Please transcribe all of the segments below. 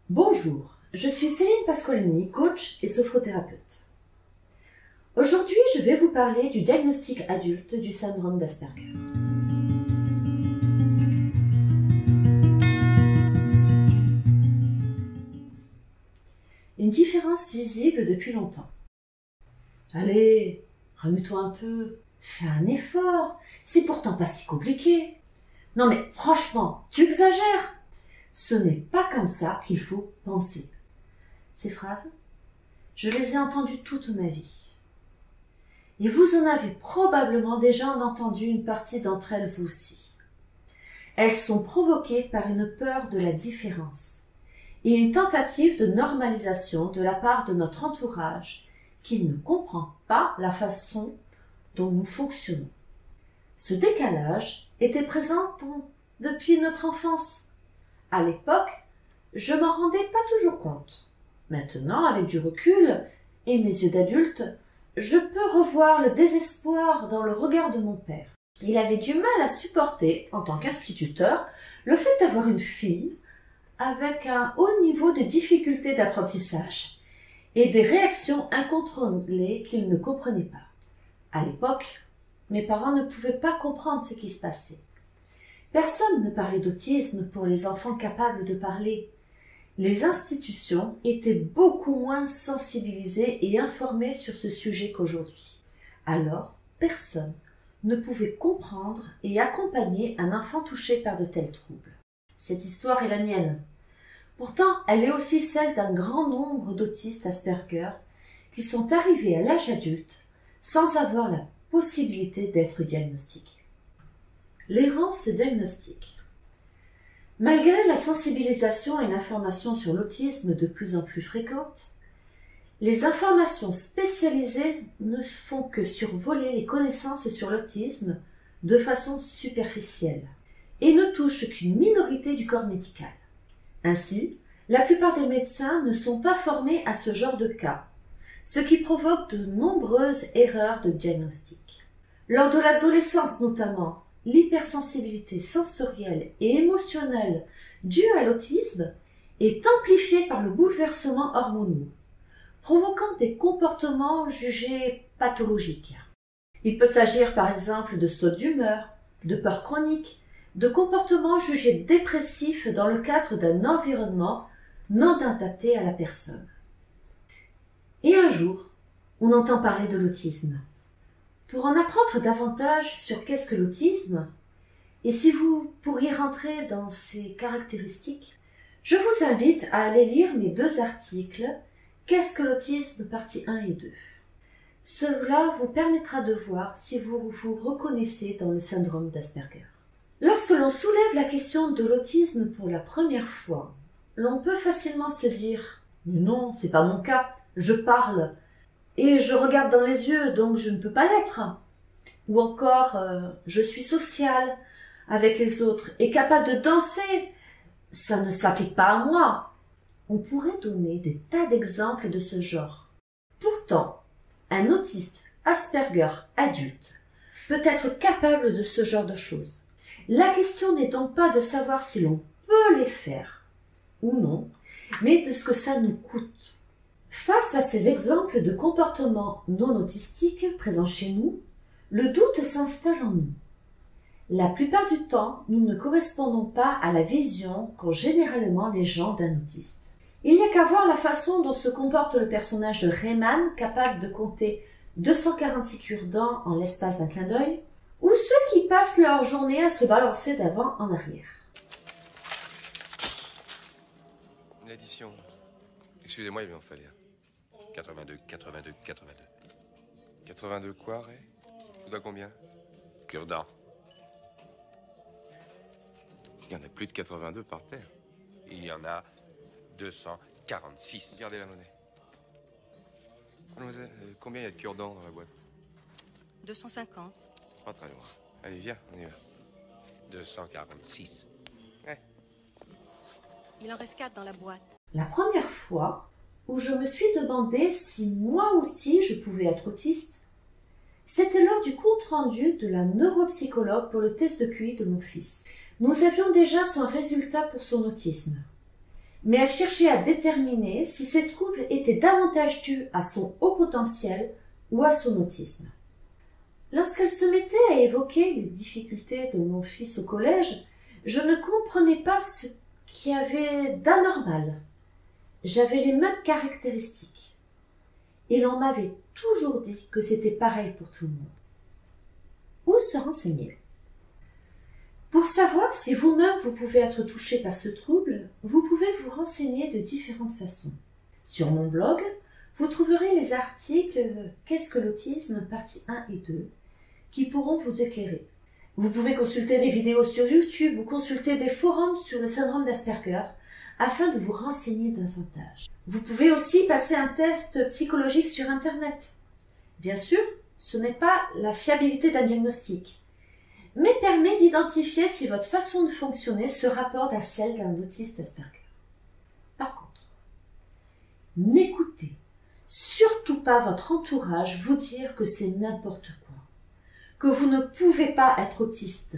Bonjour, je suis Céline Pascolini, coach et sophrothérapeute. Aujourd'hui, je vais vous parler du diagnostic adulte du syndrome d'Asperger. Une différence visible depuis longtemps. Allez, remue-toi un peu, fais un effort, c'est pourtant pas si compliqué. Non mais franchement, tu exagères. Ce n'est pas comme ça qu'il faut penser. Ces phrases, je les ai entendues toute ma vie. Et vous en avez probablement déjà entendu une partie d'entre elles vous aussi. Elles sont provoquées par une peur de la différence et une tentative de normalisation de la part de notre entourage qui ne comprend pas la façon dont nous fonctionnons. Ce décalage était présent depuis notre enfance. À l'époque, je m'en rendais pas toujours compte. Maintenant, avec du recul et mes yeux d'adulte, je peux revoir le désespoir dans le regard de mon père. Il avait du mal à supporter, en tant qu'instituteur, le fait d'avoir une fille avec un haut niveau de difficulté d'apprentissage et des réactions incontrôlées qu'il ne comprenait pas. À l'époque, mes parents ne pouvaient pas comprendre ce qui se passait. Personne ne parlait d'autisme pour les enfants capables de parler. Les institutions étaient beaucoup moins sensibilisées et informées sur ce sujet qu'aujourd'hui. Alors, personne ne pouvait comprendre et accompagner un enfant touché par de tels troubles. Cette histoire est la mienne. Pourtant, elle est aussi celle d'un grand nombre d'autistes Asperger qui sont arrivés à l'âge adulte sans avoir la possibilité d'être diagnostiqués. L'errance diagnostique. Malgré la sensibilisation et l'information sur l'autisme de plus en plus fréquente, les informations spécialisées ne font que survoler les connaissances sur l'autisme de façon superficielle et ne touchent qu'une minorité du corps médical. Ainsi, la plupart des médecins ne sont pas formés à ce genre de cas, ce qui provoque de nombreuses erreurs de diagnostic. Lors de l'adolescence notamment, l'hypersensibilité sensorielle et émotionnelle due à l'autisme est amplifiée par le bouleversement hormonal, provoquant des comportements jugés pathologiques. Il peut s'agir par exemple de sautes d'humeur, de peurs chroniques, de comportements jugés dépressifs dans le cadre d'un environnement non adapté à la personne. Et un jour, on entend parler de l'autisme. Pour en apprendre davantage sur qu'est-ce que l'autisme, et si vous pourriez rentrer dans ses caractéristiques, je vous invite à aller lire mes 2 articles « Qu'est-ce que l'autisme ?» partie 1 et 2. Cela vous permettra de voir si vous vous reconnaissez dans le syndrome d'Asperger. Lorsque l'on soulève la question de l'autisme pour la première fois, l'on peut facilement se dire « Mais non, c'est pas mon cas, je parle ». Et je regarde dans les yeux, donc je ne peux pas l'être. Ou encore, je suis sociale avec les autres et capable de danser. Ça ne s'applique pas à moi. On pourrait donner des tas d'exemples de ce genre. Pourtant, un autiste Asperger adulte peut être capable de ce genre de choses. La question n'est donc pas de savoir si l'on peut les faire ou non, mais de ce que ça nous coûte. Face à ces exemples de comportements non autistiques présents chez nous, le doute s'installe en nous. La plupart du temps, nous ne correspondons pas à la vision qu'ont généralement les gens d'un autiste. Il n'y a qu'à voir la façon dont se comporte le personnage de Rayman, capable de compter 246 cure-dents en l'espace d'un clin d'œil, ou ceux qui passent leur journée à se balancer d'avant en arrière. L'addition. Excusez-moi, il m'en fallait un. 82, 82, 82. 82 quoi, Ray? Tu dois combien? Cure-dent. Il y en a plus de 82 par terre. Il y en a 246. Regardez la monnaie. Mademoiselle, combien il y a de cure-dents dans la boîte? 250. Pas très loin. Allez, viens, on y va. 246. Ouais. Il en reste 4 dans la boîte. La première fois où je me suis demandé si moi aussi je pouvais être autiste, c'était lors du compte-rendu de la neuropsychologue pour le test de QI de mon fils. Nous avions déjà son résultat pour son autisme. mais elle cherchait à déterminer si ces troubles étaient davantage dus à son haut potentiel ou à son autisme. Lorsqu'elle se mettait à évoquer les difficultés de mon fils au collège, je ne comprenais pas ce qu'il y avait d'anormal. J'avais les mêmes caractéristiques. Et l'on m'avait toujours dit que c'était pareil pour tout le monde. Où se renseigner? Pour savoir si vous-même vous pouvez être touché par ce trouble, vous pouvez vous renseigner de différentes façons. Sur mon blog, vous trouverez les articles « Qu'est-ce que l'autisme ?» partie 1 et 2 qui pourront vous éclairer. Vous pouvez consulter des vidéos sur YouTube ou consulter des forums sur le syndrome d'Asperger afin de vous renseigner davantage. Vous pouvez aussi passer un test psychologique sur Internet. Bien sûr, ce n'est pas la fiabilité d'un diagnostic, mais permet d'identifier si votre façon de fonctionner se rapporte à celle d'un autiste Asperger. Par contre, n'écoutez surtout pas votre entourage vous dire que c'est n'importe quoi, que vous ne pouvez pas être autiste,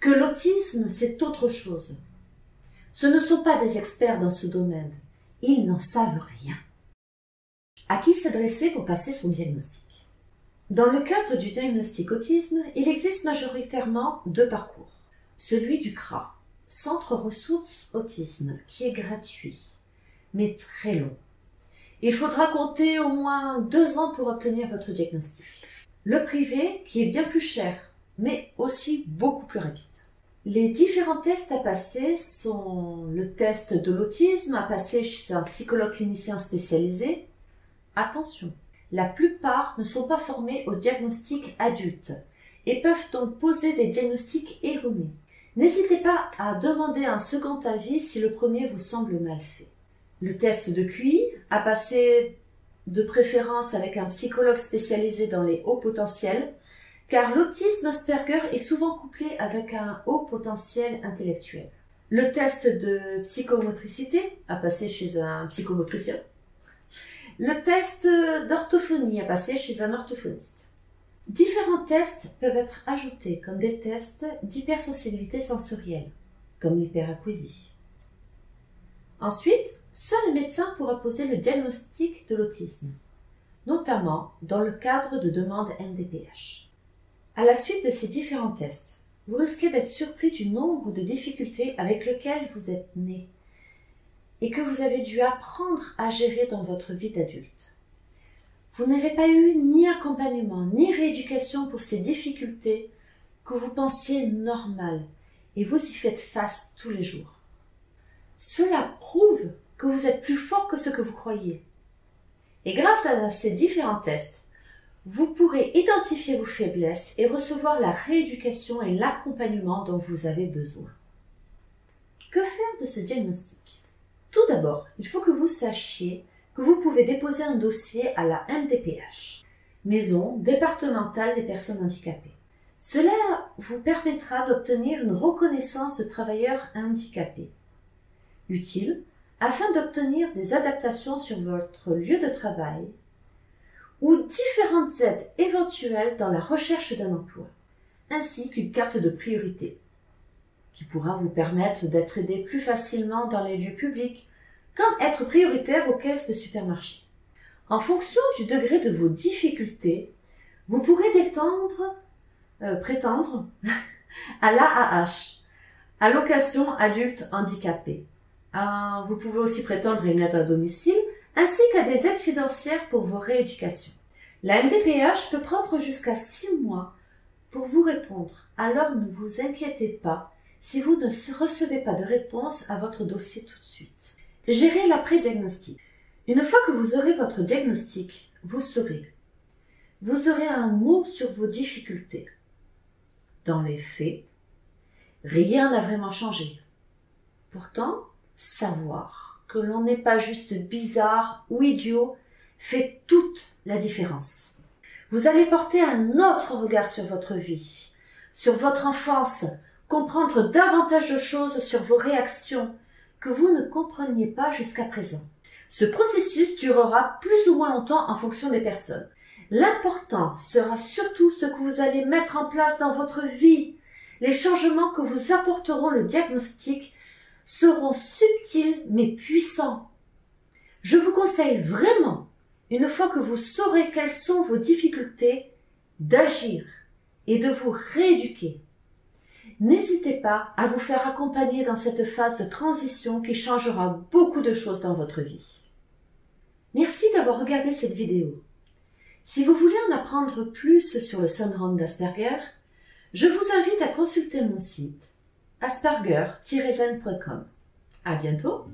que l'autisme c'est autre chose. Ce ne sont pas des experts dans ce domaine, ils n'en savent rien. À qui s'adresser pour passer son diagnostic? Dans le cadre du diagnostic autisme, il existe majoritairement 2 parcours. Celui du CRA, Centre Ressources Autisme, qui est gratuit, mais très long. Il faudra compter au moins 2 ans pour obtenir votre diagnostic. Le privé, qui est bien plus cher, mais aussi beaucoup plus rapide. Les différents tests à passer sont le test de l'autisme à passer chez un psychologue clinicien spécialisé. Attention! La plupart ne sont pas formés au diagnostic adulte et peuvent donc poser des diagnostics erronés. N'hésitez pas à demander un second avis si le premier vous semble mal fait. Le test de QI, à passer de préférence avec un psychologue spécialisé dans les hauts potentiels, car l'autisme Asperger est souvent couplé avec un haut potentiel intellectuel. Le test de psychomotricité, à passer chez un psychomotricien. Le test d'orthophonie à passer chez un orthophoniste. Différents tests peuvent être ajoutés comme des tests d'hypersensibilité sensorielle, comme l'hyperacousie. Ensuite, seul le médecin pourra poser le diagnostic de l'autisme, notamment dans le cadre de demandes MDPH. À la suite de ces différents tests, vous risquez d'être surpris du nombre de difficultés avec lesquelles vous êtes né et que vous avez dû apprendre à gérer dans votre vie d'adulte. Vous n'avez pas eu ni accompagnement, ni rééducation pour ces difficultés que vous pensiez normales et vous y faites face tous les jours. Cela prouve que vous êtes plus fort que ce que vous croyez. Et grâce à ces différents tests, vous pourrez identifier vos faiblesses et recevoir la rééducation et l'accompagnement dont vous avez besoin. Que faire de ce diagnostic? Tout d'abord, il faut que vous sachiez que vous pouvez déposer un dossier à la MDPH, Maison départementale des personnes handicapées. Cela vous permettra d'obtenir une reconnaissance de travailleur handicapé, utile afin d'obtenir des adaptations sur votre lieu de travail ou différentes aides éventuelles dans la recherche d'un emploi, ainsi qu'une carte de priorité, qui pourra vous permettre d'être aidé plus facilement dans les lieux publics, comme être prioritaire aux caisses de supermarché. En fonction du degré de vos difficultés, vous pourrez prétendre à l'AAH, allocation adulte handicapé. Vous pouvez aussi prétendre à une aide à domicile, ainsi qu'à des aides financières pour vos rééducations. La MDPH peut prendre jusqu'à 6 mois pour vous répondre, alors ne vous inquiétez pas si vous ne recevez pas de réponse à votre dossier tout de suite. Gérez l'après-diagnostic. Une fois que vous aurez votre diagnostic, vous saurez. Vous aurez un mot sur vos difficultés. Dans les faits, rien n'a vraiment changé. Pourtant, savoir que l'on n'est pas juste bizarre ou idiot fait toute la différence. Vous allez porter un autre regard sur votre vie, sur votre enfance, comprendre davantage de choses sur vos réactions que vous ne compreniez pas jusqu'à présent. Ce processus durera plus ou moins longtemps en fonction des personnes. L'important sera surtout ce que vous allez mettre en place dans votre vie, les changements que vous apporteront le diagnostic seront subtils mais puissants. Je vous conseille vraiment, une fois que vous saurez quelles sont vos difficultés, d'agir et de vous rééduquer. N'hésitez pas à vous faire accompagner dans cette phase de transition qui changera beaucoup de choses dans votre vie. Merci d'avoir regardé cette vidéo. Si vous voulez en apprendre plus sur le syndrome d'Asperger, je vous invite à consulter mon site asperger-zen.com. À bientôt!